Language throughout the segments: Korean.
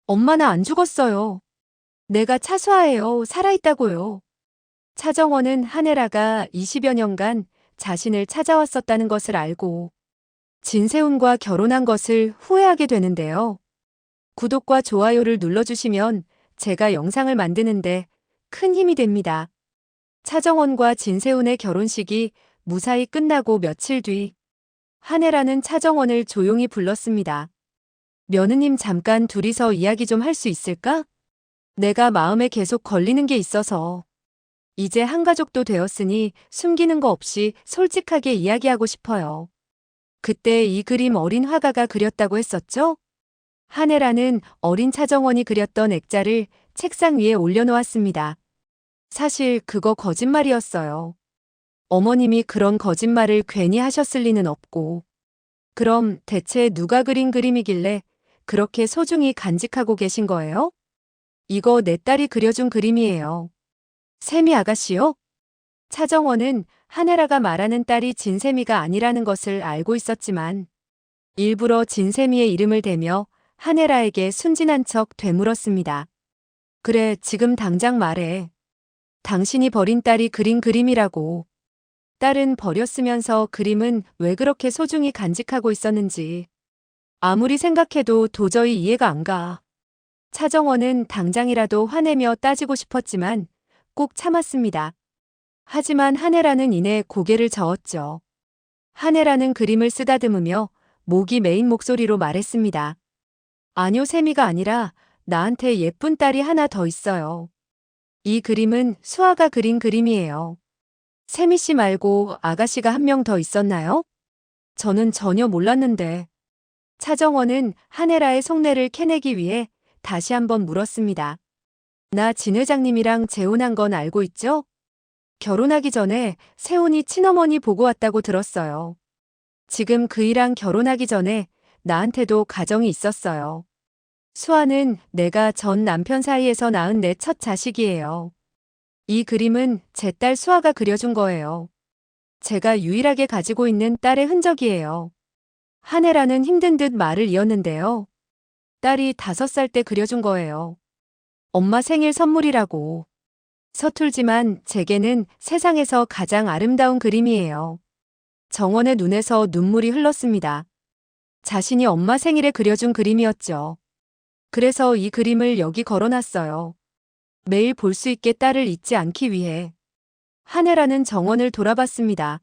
엄마 나 안 죽었어요. 내가 차수아예요. 살아있다고요. 차정원은 한혜라가 20여 년간 자신을 찾아왔었다는 것을 알고 진세훈과 결혼한 것을 후회하게 되는데요. 구독과 좋아요를 눌러주시면 제가 영상을 만드는데 큰 힘이 됩니다. 차정원과 진세훈의 결혼식이 무사히 끝나고 며칠 뒤 한혜라는 차정원을 조용히 불렀습니다. 며느님 잠깐 둘이서 이야기 좀 할 수 있을까? 내가 마음에 계속 걸리는 게 있어서. 이제 한 가족도 되었으니 숨기는 거 없이 솔직하게 이야기하고 싶어요. 그때 이 그림 어린 화가가 그렸다고 했었죠? 한혜라는 어린 차정원이 그렸던 액자를 책상 위에 올려놓았습니다. 사실 그거 거짓말이었어요. 어머님이 그런 거짓말을 괜히 하셨을 리는 없고. 그럼 대체 누가 그린 그림이길래 그렇게 소중히 간직하고 계신 거예요? 이거 내 딸이 그려준 그림이에요. 세미 아가씨요? 차정원은 한혜라가 말하는 딸이 진세미가 아니라는 것을 알고 있었지만 일부러 진세미의 이름을 대며 한혜라에게 순진한 척 되물었습니다. 그래, 지금 당장 말해. 당신이 버린 딸이 그린 그림이라고. 딸은 버렸으면서 그림은 왜 그렇게 소중히 간직하고 있었는지 아무리 생각해도 도저히 이해가 안 가. 차정원은 당장이라도 화내며 따지고 싶었지만 꼭 참았습니다. 하지만 한혜라는 이내 고개를 저었죠. 한혜라는 그림을 쓰다듬으며 목이 메인 목소리로 말했습니다. 아니요, 세미가 아니라 나한테 예쁜 딸이 하나 더 있어요. 이 그림은 수아가 그린 그림이에요. 세미 씨 말고 아가씨가 한 명 더 있었나요? 저는 전혀 몰랐는데. 차정원은 한혜라의 속내를 캐내기 위해 다시 한번 물었습니다. 나 진 회장님이랑 재혼한 건 알고 있죠? 결혼하기 전에 세훈이 친어머니 보고 왔다고 들었어요. 지금 그이랑 결혼하기 전에 나한테도 가정이 있었어요. 수아는 내가 전 남편 사이에서 낳은 내 첫 자식이에요. 이 그림은 제 딸 수아가 그려준 거예요. 제가 유일하게 가지고 있는 딸의 흔적이에요. 한혜라는 힘든 듯 말을 이었는데요. 딸이 5살 때 그려준 거예요. 엄마 생일 선물이라고. 서툴지만 제게는 세상에서 가장 아름다운 그림이에요. 정원의 눈에서 눈물이 흘렀습니다. 자신이 엄마 생일에 그려준 그림이었죠. 그래서 이 그림을 여기 걸어놨어요. 매일 볼 수 있게 딸을 잊지 않기 위해. 한혜라는 정원을 돌아봤습니다.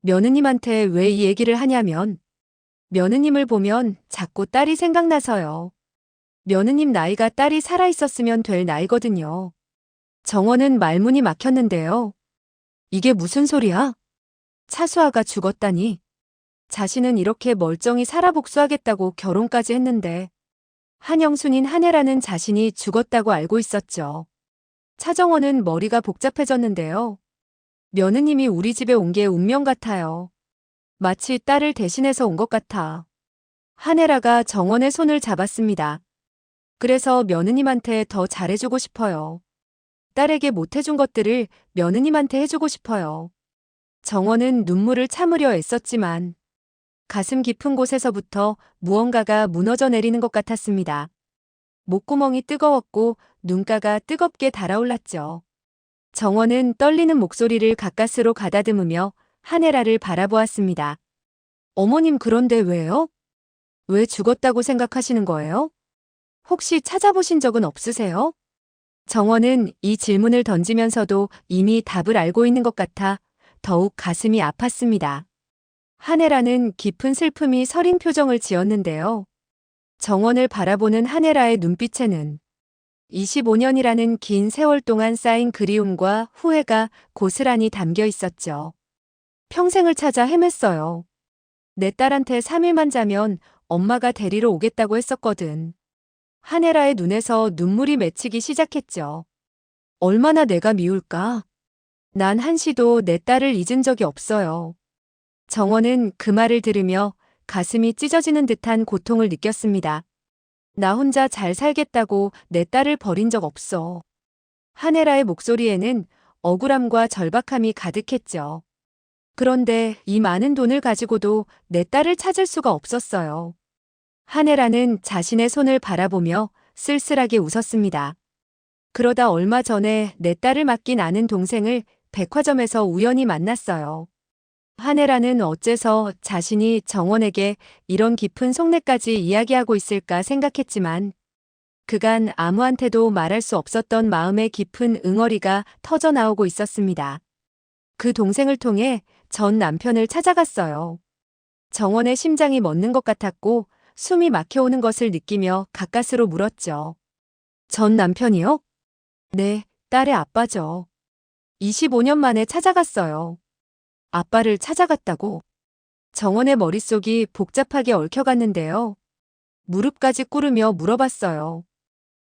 며느님한테 왜 이 얘기를 하냐면 며느님을 보면 자꾸 딸이 생각나서요. 며느님 나이가 딸이 살아있었으면 될 나이거든요. 정원은 말문이 막혔는데요. 이게 무슨 소리야? 차수아가 죽었다니. 자신은 이렇게 멀쩡히 살아 복수하겠다고 결혼까지 했는데 한영순인 한혜라는 자신이 죽었다고 알고 있었죠. 차정원은 머리가 복잡해졌는데요. 며느님이 우리 집에 온 게 운명 같아요. 마치 딸을 대신해서 온 것 같아. 한혜라가 정원의 손을 잡았습니다. 그래서 며느님한테 더 잘해주고 싶어요. 딸에게 못해준 것들을 며느님한테 해주고 싶어요. 정원은 눈물을 참으려 애썼지만 가슴 깊은 곳에서부터 무언가가 무너져 내리는 것 같았습니다. 목구멍이 뜨거웠고 눈가가 뜨겁게 달아올랐죠. 정원은 떨리는 목소리를 가까스로 가다듬으며 한혜라를 바라보았습니다. 어머님 그런데 왜요? 왜 죽었다고 생각하시는 거예요? 혹시 찾아보신 적은 없으세요? 정원은 이 질문을 던지면서도 이미 답을 알고 있는 것 같아 더욱 가슴이 아팠습니다. 한혜라는 깊은 슬픔이 서린 표정을 지었는데요. 정원을 바라보는 한혜라의 눈빛에는 25년이라는 긴 세월 동안 쌓인 그리움과 후회가 고스란히 담겨 있었죠. 평생을 찾아 헤맸어요. 내 딸한테 3일만 자면 엄마가 데리러 오겠다고 했었거든. 한혜라의 눈에서 눈물이 맺히기 시작했죠. 얼마나 내가 미울까? 난 한시도 내 딸을 잊은 적이 없어요. 정원은 그 말을 들으며 가슴이 찢어지는 듯한 고통을 느꼈습니다. 나 혼자 잘 살겠다고 내 딸을 버린 적 없어. 한혜라의 목소리에는 억울함과 절박함이 가득했죠. 그런데 이 많은 돈을 가지고도 내 딸을 찾을 수가 없었어요. 한혜라는 자신의 손을 바라보며 쓸쓸하게 웃었습니다. 그러다 얼마 전에 내 딸을 맡긴 아는 동생을 백화점에서 우연히 만났어요. 한혜라는 어째서 자신이 정원에게 이런 깊은 속내까지 이야기하고 있을까 생각했지만 그간 아무한테도 말할 수 없었던 마음의 깊은 응어리가 터져 나오고 있었습니다. 그 동생을 통해 전 남편을 찾아갔어요. 정원의 심장이 멎는 것 같았고 숨이 막혀오는 것을 느끼며 가까스로 물었죠. 전 남편이요? 네, 딸의 아빠죠. 25년 만에 찾아갔어요. 아빠를 찾아갔다고? 정원의 머릿속이 복잡하게 얽혀갔는데요. 무릎까지 꿇으며 물어봤어요.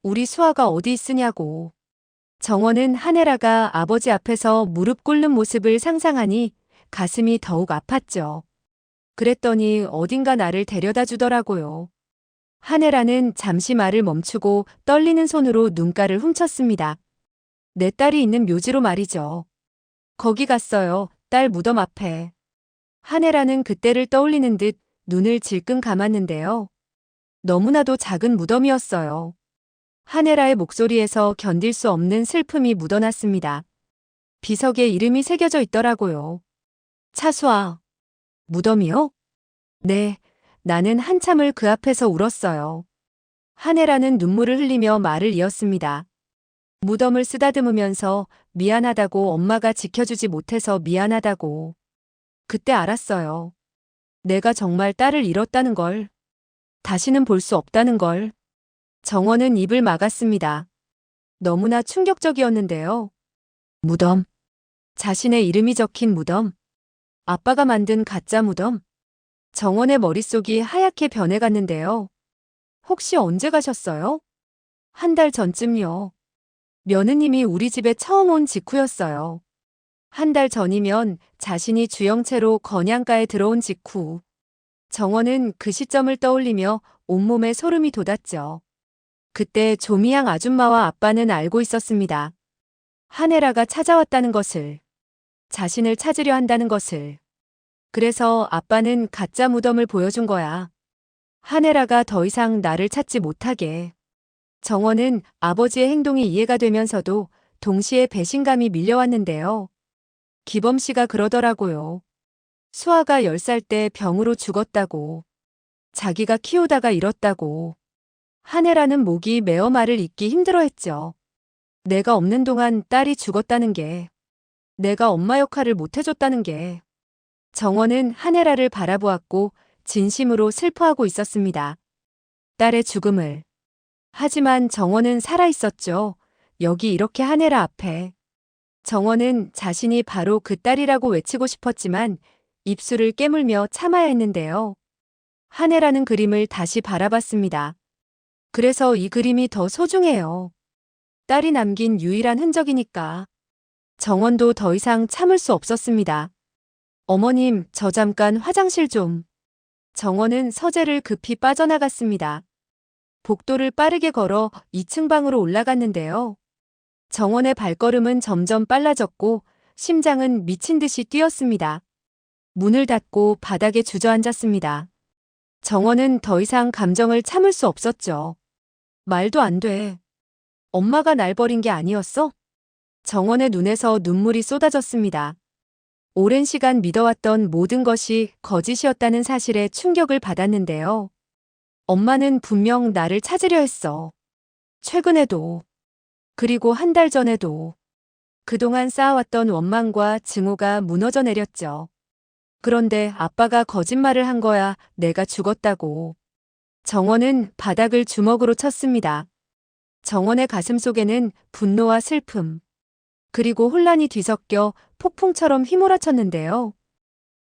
우리 수아가 어디 있으냐고. 정원은 한혜라가 아버지 앞에서 무릎 꿇는 모습을 상상하니 가슴이 더욱 아팠죠. 그랬더니 어딘가 나를 데려다 주더라고요. 한혜라는 잠시 말을 멈추고 떨리는 손으로 눈가를 훔쳤습니다. 내 딸이 있는 묘지로 말이죠. 거기 갔어요. 딸 무덤 앞에. 한혜라는 그때를 떠올리는 듯 눈을 질끈 감았는데요. 너무나도 작은 무덤이었어요. 한혜라의 목소리에서 견딜 수 없는 슬픔이 묻어났습니다. 비석에 이름이 새겨져 있더라고요. 차수아. 무덤이요? 네, 나는 한참을 그 앞에서 울었어요. 한혜라는 눈물을 흘리며 말을 이었습니다. 무덤을 쓰다듬으면서 미안하다고 엄마가 지켜주지 못해서 미안하다고. 그때 알았어요. 내가 정말 딸을 잃었다는 걸. 다시는 볼 수 없다는 걸. 정원은 입을 막았습니다. 너무나 충격적이었는데요. 무덤. 자신의 이름이 적힌 무덤. 아빠가 만든 가짜 무덤. 정원의 머릿속이 하얗게 변해갔는데요. 혹시 언제 가셨어요? 한 달 전쯤요. 며느님이 우리 집에 처음 온 직후였어요. 한 달 전이면 자신이 주영채로 건양가에 들어온 직후. 정원은 그 시점을 떠올리며 온몸에 소름이 돋았죠. 그때 조미양 아줌마와 아빠는 알고 있었습니다. 한혜라가 찾아왔다는 것을. 자신을 찾으려 한다는 것을. 그래서 아빠는 가짜 무덤을 보여준 거야. 한혜라가 더 이상 나를 찾지 못하게. 정원은 아버지의 행동이 이해가 되면서도 동시에 배신감이 밀려왔는데요. 기범 씨가 그러더라고요. 수아가 10살 때 병으로 죽었다고. 자기가 키우다가 잃었다고. 한혜라는 목이 메어 말을 잇기 힘들어했죠. 내가 없는 동안 딸이 죽었다는 게. 내가 엄마 역할을 못해줬다는 게. 정원은 한혜라를 바라보았고 진심으로 슬퍼하고 있었습니다. 딸의 죽음을. 하지만 정원은 살아있었죠. 여기 이렇게 한혜라 앞에. 정원은 자신이 바로 그 딸이라고 외치고 싶었지만 입술을 깨물며 참아야 했는데요. 한혜라는 그림을 다시 바라봤습니다. 그래서 이 그림이 더 소중해요. 딸이 남긴 유일한 흔적이니까. 정원도 더 이상 참을 수 없었습니다. 어머님, 저 잠깐 화장실 좀. 정원은 서재를 급히 빠져나갔습니다. 복도를 빠르게 걸어 2층 방으로 올라갔는데요. 정원의 발걸음은 점점 빨라졌고 심장은 미친 듯이 뛰었습니다. 문을 닫고 바닥에 주저앉았습니다. 정원은 더 이상 감정을 참을 수 없었죠. 말도 안 돼. 엄마가 날 버린 게 아니었어? 정원의 눈에서 눈물이 쏟아졌습니다. 오랜 시간 믿어왔던 모든 것이 거짓이었다는 사실에 충격을 받았는데요. 엄마는 분명 나를 찾으려 했어. 최근에도. 그리고 한 달 전에도. 그동안 쌓아왔던 원망과 증오가 무너져 내렸죠. 그런데 아빠가 거짓말을 한 거야. 내가 죽었다고. 정원은 바닥을 주먹으로 쳤습니다. 정원의 가슴 속에는 분노와 슬픔, 그리고 혼란이 뒤섞여 폭풍처럼 휘몰아쳤는데요.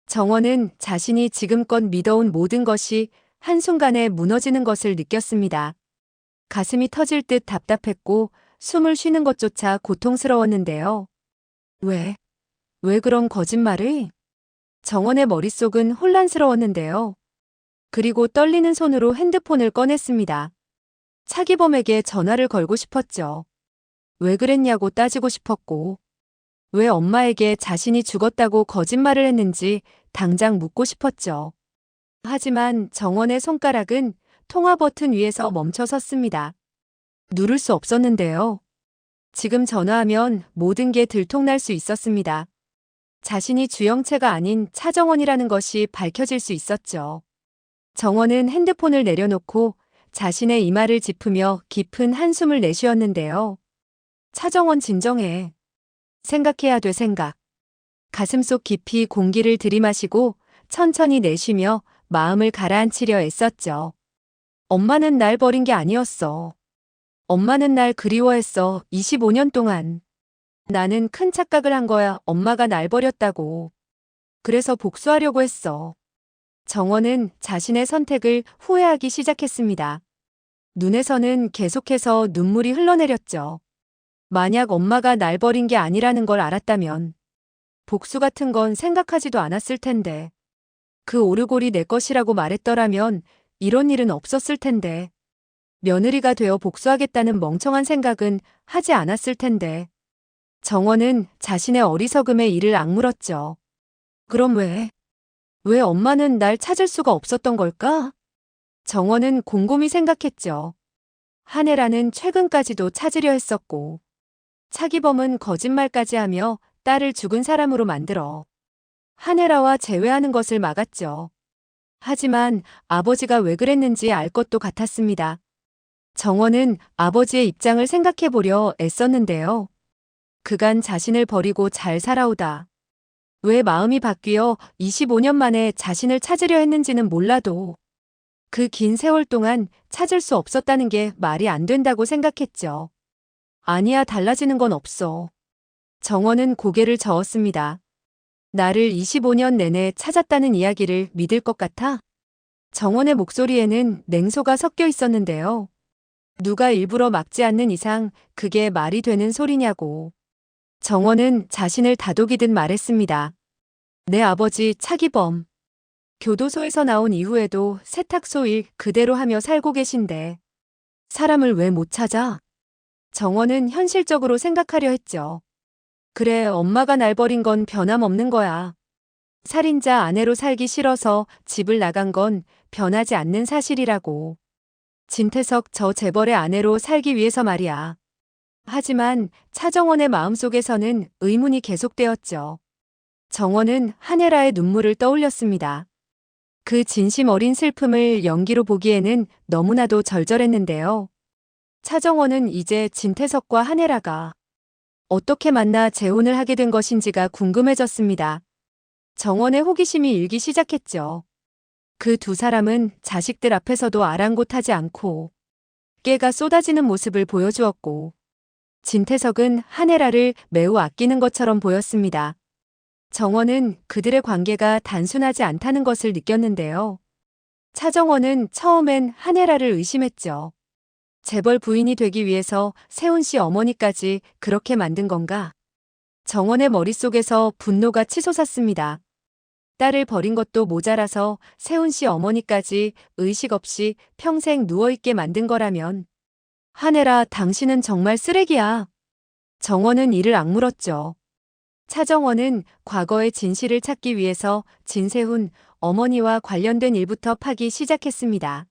정원은 자신이 지금껏 믿어온 모든 것이 한순간에 무너지는 것을 느꼈습니다. 가슴이 터질 듯 답답했고 숨을 쉬는 것조차 고통스러웠는데요. 왜 그런 거짓말을? 정원의 머릿속은 혼란스러웠는데요. 그리고 떨리는 손으로 핸드폰을 꺼냈습니다. 차기범에게 전화를 걸고 싶었죠. 왜 그랬냐고 따지고 싶었고, 왜 엄마에게 자신이 죽었다고 거짓말을 했는지 당장 묻고 싶었죠. 하지만 정원의 손가락은 통화 버튼 위에서 멈춰 섰습니다. 누를 수 없었는데요. 지금 전화하면 모든 게 들통날 수 있었습니다. 자신이 주영채가 아닌 차정원이라는 것이 밝혀질 수 있었죠. 정원은 핸드폰을 내려놓고 자신의 이마를 짚으며 깊은 한숨을 내쉬었는데요. 차정원 진정해. 생각해야 돼 생각. 가슴속 깊이 공기를 들이마시고 천천히 내쉬며 마음을 가라앉히려 애썼죠. 엄마는 날 버린 게 아니었어. 엄마는 날 그리워했어. 25년 동안. 나는 큰 착각을 한 거야. 엄마가 날 버렸다고. 그래서 복수하려고 했어. 정원은 자신의 선택을 후회하기 시작했습니다. 눈에서는 계속해서 눈물이 흘러내렸죠. 만약 엄마가 날 버린 게 아니라는 걸 알았다면 복수 같은 건 생각하지도 않았을 텐데. 그 오르골이 내 것이라고 말했더라면 이런 일은 없었을 텐데. 며느리가 되어 복수하겠다는 멍청한 생각은 하지 않았을 텐데. 정원은 자신의 어리석음에 이를 악물었죠. 그럼 왜 엄마는 날 찾을 수가 없었던 걸까? 정원은 곰곰이 생각했죠. 한혜라는 최근까지도 찾으려 했었고, 차기범은 거짓말까지 하며 딸을 죽은 사람으로 만들어 한혜라와 재회하는 것을 막았죠. 하지만 아버지가 왜 그랬는지 알 것도 같았습니다. 정원은 아버지의 입장을 생각해보려 애썼는데요. 그간 자신을 버리고 잘 살아오다. 왜 마음이 바뀌어 25년 만에 자신을 찾으려 했는지는 몰라도 그 긴 세월 동안 찾을 수 없었다는 게 말이 안 된다고 생각했죠. 아니야, 달라지는 건 없어. 정원은 고개를 저었습니다. 나를 25년 내내 찾았다는 이야기를 믿을 것 같아? 정원의 목소리에는 냉소가 섞여 있었는데요. 누가 일부러 막지 않는 이상 그게 말이 되는 소리냐고. 정원은 자신을 다독이듯 말했습니다. 내 아버지 차기범. 교도소에서 나온 이후에도 세탁소 일 그대로 하며 살고 계신데 사람을 왜 못 찾아? 정원은 현실적으로 생각하려 했죠. 그래, 엄마가 날 버린 건 변함없는 거야. 살인자 아내로 살기 싫어서 집을 나간 건 변하지 않는 사실이라고. 진태석 저 재벌의 아내로 살기 위해서 말이야. 하지만 차정원의 마음속에서는 의문이 계속되었죠. 정원은 한혜라의 눈물을 떠올렸습니다. 그 진심 어린 슬픔을 연기로 보기에는 너무나도 절절했는데요. 차정원은 이제 진태석과 한혜라가 어떻게 만나 재혼을 하게 된 것인지가 궁금해졌습니다. 정원의 호기심이 일기 시작했죠. 그 두 사람은 자식들 앞에서도 아랑곳하지 않고 깨가 쏟아지는 모습을 보여주었고, 진태석은 한혜라를 매우 아끼는 것처럼 보였습니다. 정원은 그들의 관계가 단순하지 않다는 것을 느꼈는데요. 차정원은 처음엔 한혜라를 의심했죠. 재벌 부인이 되기 위해서 세훈 씨 어머니까지 그렇게 만든 건가? 정원의 머릿속에서 분노가 치솟았습니다. 딸을 버린 것도 모자라서 세훈 씨 어머니까지 의식 없이 평생 누워있게 만든 거라면 한혜라, 당신은 정말 쓰레기야. 정원은 이를 악물었죠. 차정원은 과거의 진실을 찾기 위해서 진세훈 어머니와 관련된 일부터 파기 시작했습니다.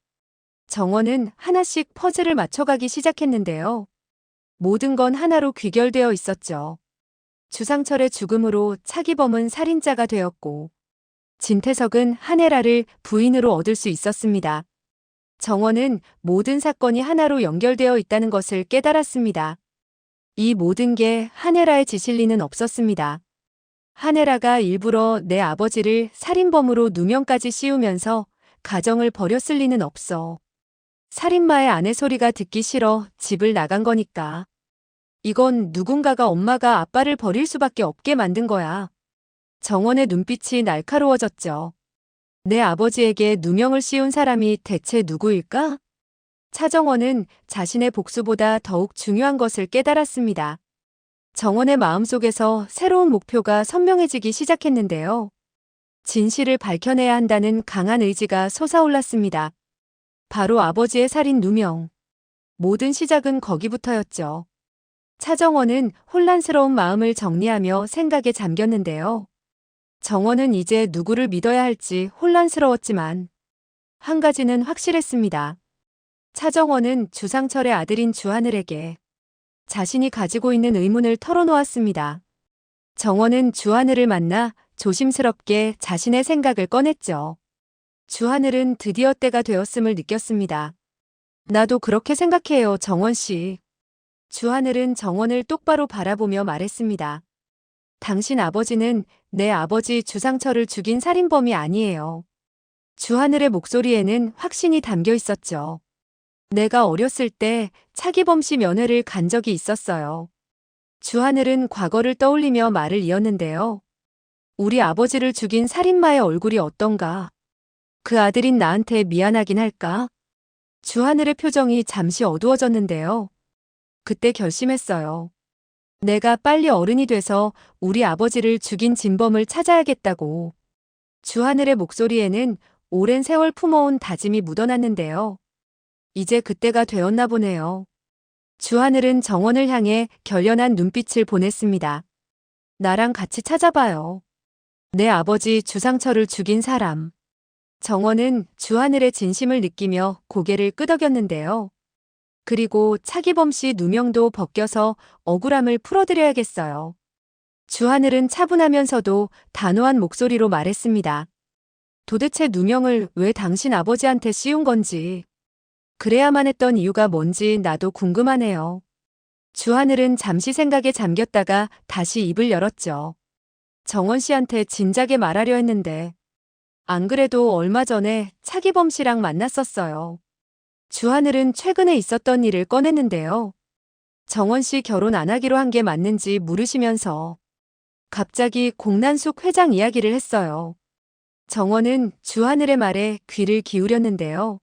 정원은 하나씩 퍼즐을 맞춰가기 시작했는데요. 모든 건 하나로 귀결되어 있었죠. 주상철의 죽음으로 차기범은 살인자가 되었고, 진태석은 한혜라를 부인으로 얻을 수 있었습니다. 정원은 모든 사건이 하나로 연결되어 있다는 것을 깨달았습니다. 이 모든 게 한혜라의 짓일 리는 없었습니다. 한혜라가 일부러 내 아버지를 살인범으로 누명까지 씌우면서 가정을 버렸을 리는 없어. 살인마의 아내 소리가 듣기 싫어 집을 나간 거니까. 이건 누군가가 엄마가 아빠를 버릴 수밖에 없게 만든 거야. 정원의 눈빛이 날카로워졌죠. 내 아버지에게 누명을 씌운 사람이 대체 누구일까? 차정원은 자신의 복수보다 더욱 중요한 것을 깨달았습니다. 정원의 마음속에서 새로운 목표가 선명해지기 시작했는데요. 진실을 밝혀내야 한다는 강한 의지가 솟아올랐습니다. 바로 아버지의 살인 누명. 모든 시작은 거기부터였죠. 차정원은 혼란스러운 마음을 정리하며 생각에 잠겼는데요. 정원은 이제 누구를 믿어야 할지 혼란스러웠지만 한 가지는 확실했습니다. 차정원은 주상철의 아들인 주하늘에게 자신이 가지고 있는 의문을 털어놓았습니다. 정원은 주하늘을 만나 조심스럽게 자신의 생각을 꺼냈죠. 주하늘은 드디어 때가 되었음을 느꼈습니다. 나도 그렇게 생각해요, 정원 씨. 주하늘은 정원을 똑바로 바라보며 말했습니다. 당신 아버지는 내 아버지 주상철을 죽인 살인범이 아니에요. 주하늘의 목소리에는 확신이 담겨 있었죠. 내가 어렸을 때 차기범 씨 면회를 간 적이 있었어요. 주하늘은 과거를 떠올리며 말을 이었는데요. 우리 아버지를 죽인 살인마의 얼굴이 어떤가? 그 아들인 나한테 미안하긴 할까? 주하늘의 표정이 잠시 어두워졌는데요. 그때 결심했어요. 내가 빨리 어른이 돼서 우리 아버지를 죽인 진범을 찾아야겠다고. 주하늘의 목소리에는 오랜 세월 품어온 다짐이 묻어났는데요. 이제 그때가 되었나 보네요. 주하늘은 정원을 향해 결연한 눈빛을 보냈습니다. 나랑 같이 찾아봐요. 내 아버지 주상철을 죽인 사람. 정원은 주하늘의 진심을 느끼며 고개를 끄덕였는데요. 그리고 차기범 씨 누명도 벗겨서 억울함을 풀어드려야겠어요. 주하늘은 차분하면서도 단호한 목소리로 말했습니다. 도대체 누명을 왜 당신 아버지한테 씌운 건지, 그래야만 했던 이유가 뭔지 나도 궁금하네요. 주하늘은 잠시 생각에 잠겼다가 다시 입을 열었죠. 정원 씨한테 진작에 말하려 했는데, 안 그래도 얼마 전에 차기범 씨랑 만났었어요. 주하늘은 최근에 있었던 일을 꺼냈는데요. 정원 씨 결혼 안 하기로 한 게 맞는지 물으시면서 갑자기 공난숙 회장 이야기를 했어요. 정원은 주하늘의 말에 귀를 기울였는데요.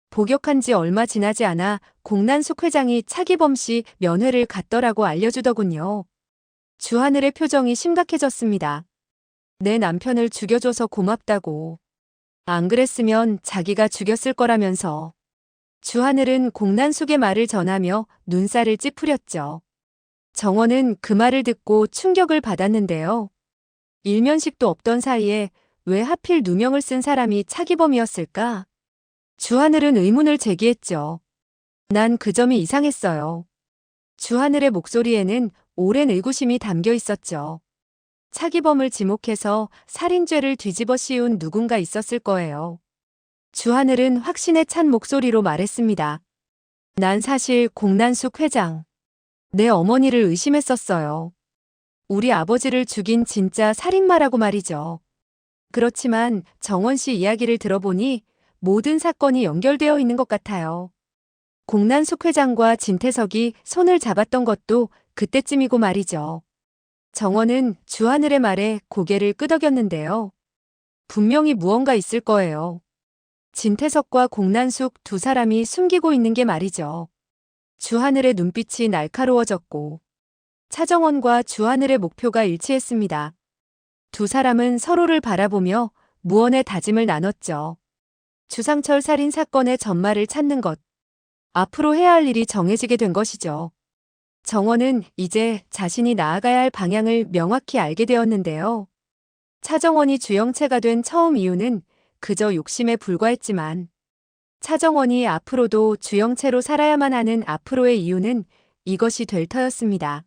복역한 지 얼마 지나지 않아 공난숙 회장이 차기범 씨 면회를 갔더라고 알려주더군요. 주하늘의 표정이 심각해졌습니다. 내 남편을 죽여줘서 고맙다고. 안 그랬으면 자기가 죽였을 거라면서. 주하늘은 공난숙의 말을 전하며 눈살을 찌푸렸죠. 정원은 그 말을 듣고 충격을 받았는데요. 일면식도 없던 사이에 왜 하필 누명을 쓴 사람이 차기범이었을까? 주하늘은 의문을 제기했죠. 난 그 점이 이상했어요. 주하늘의 목소리에는 오랜 의구심이 담겨 있었죠. 차기범을 지목해서 살인죄를 뒤집어 씌운 누군가 있었을 거예요. 주하늘은 확신에 찬 목소리로 말했습니다. 난 사실 공난숙 회장, 내 어머니를 의심했었어요. 우리 아버지를 죽인 진짜 살인마라고 말이죠. 그렇지만 정원 씨 이야기를 들어보니 모든 사건이 연결되어 있는 것 같아요. 공난숙 회장과 진태석이 손을 잡았던 것도 그때쯤이고 말이죠. 정원은 주하늘의 말에 고개를 끄덕였는데요. 분명히 무언가 있을 거예요. 진태석과 공난숙 두 사람이 숨기고 있는 게 말이죠. 주하늘의 눈빛이 날카로워졌고 차정원과 주하늘의 목표가 일치했습니다. 두 사람은 서로를 바라보며 무언의 다짐을 나눴죠. 주상철 살인 사건의 전말을 찾는 것. 앞으로 해야 할 일이 정해지게 된 것이죠. 정원은 이제 자신이 나아가야 할 방향을 명확히 알게 되었는데요. 차정원이 주영채가 된 처음 이유는 그저 욕심에 불과했지만 차정원이 앞으로도 주영채로 살아야만 하는 앞으로의 이유는 이것이 될 터였습니다.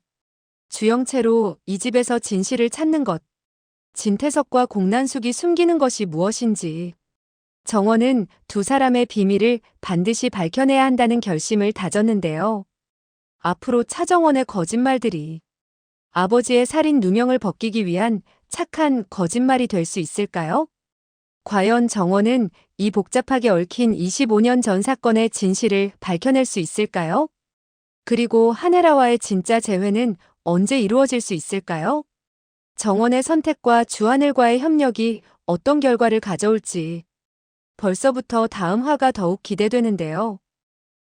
주영채로 이 집에서 진실을 찾는 것. 진태석과 공난숙이 숨기는 것이 무엇인지. 정원은 두 사람의 비밀을 반드시 밝혀내야 한다는 결심을 다졌는데요. 앞으로 차정원의 거짓말들이 아버지의 살인 누명을 벗기기 위한 착한 거짓말이 될 수 있을까요? 과연 정원은 이 복잡하게 얽힌 25년 전 사건의 진실을 밝혀낼 수 있을까요? 그리고 한혜라와의 진짜 재회는 언제 이루어질 수 있을까요? 정원의 선택과 주하늘과의 협력이 어떤 결과를 가져올지 벌써부터 다음 화가 더욱 기대되는데요.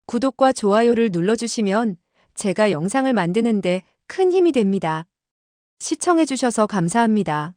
구독과 좋아요를 눌러주시면 제가 영상을 만드는데 큰 힘이 됩니다. 시청해주셔서 감사합니다.